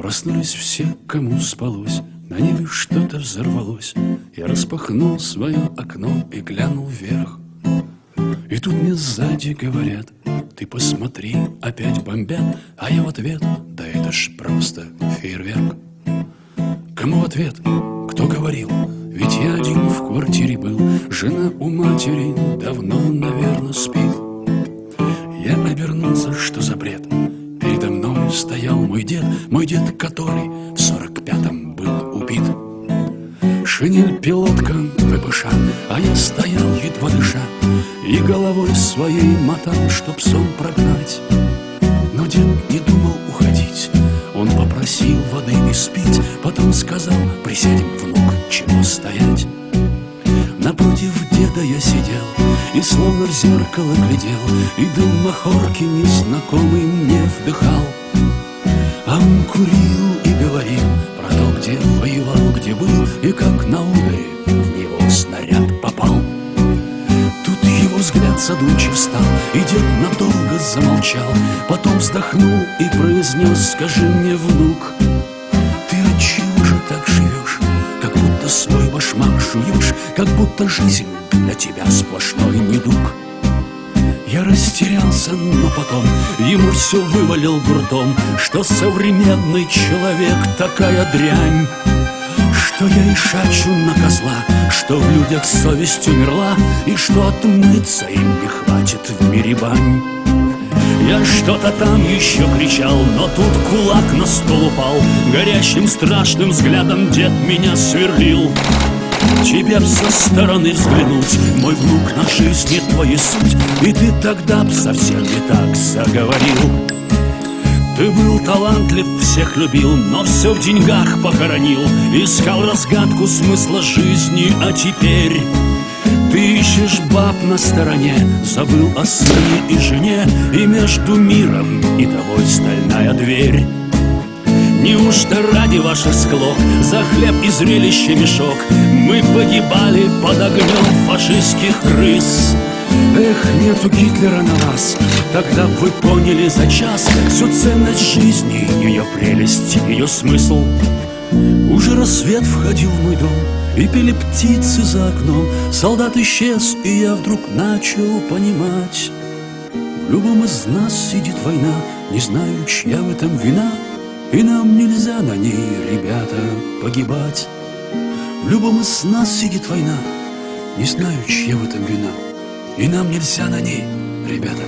Проснулись все, кому спалось, на небе что-то взорвалось. Я распахнул свое окно и глянул вверх. И тут мне сзади говорят: ты посмотри, опять бомбят. А я в ответ: да это ж просто фейерверк. Кому в ответ? Кто говорил? Ведь я один в квартире был. Жена у матери давно, наверное, спит. Я обернулся, что за бред? Передо мной стоял мой дед, который в 45-м был убит. Шинель пилотка ВПШ, а я стоял, едва дыша, и головой своей мотал, чтоб сон прогнать. Но дед не думал уходить, он попросил воды испить, потом сказал: присядем, внук, чего стоять. Напротив деда я сидел и словно в зеркало глядел, и дым махорки незнакомый мне вдыхал. А он курил и говорил про то, где воевал, где был, и как на ударе в него снаряд попал. Тут его взгляд задумчив стал, и дед надолго замолчал, потом вздохнул и произнес: скажи мне, внук, ты отчего же так живешь, как будто свой башмак жуешь, как будто жизнь для тебя сплошной недуг. Я растерялся, но потом ему все вывалил гуртом, что современный человек такая дрянь, что я и шачу на козла, что в людях совесть умерла, и что отмыться им не хватит в мире бань. Я что-то там еще кричал, но тут кулак на стол упал, горящим страшным взглядом дед меня сверлил. Тебе б со стороны взглянуть, мой внук, на жизни твоей суть, и ты тогда б совсем не так заговорил. Ты был талантлив, всех любил, но все в деньгах похоронил, искал разгадку смысла жизни, а теперь ты ищешь баб на стороне, забыл о сыне и жене, и между миром и тобой стальная дверь. Неужто ради ваших склок за хлеб и зрелище мешок мы погибали под огнем фашистских крыс? Эх, нету Гитлера на вас, тогда вы поняли за час всю ценность жизни, ее прелесть, ее смысл. Уже рассвет входил в мой дом, и пели птицы за окном. Солдат исчез, и я вдруг начал понимать: в любом из нас сидит война, не знаю, чья в этом вина, и нам нельзя на ней, ребята, погибать. В любом из нас сидит война, не знаю, чья в этом вина, и нам нельзя на ней, ребята,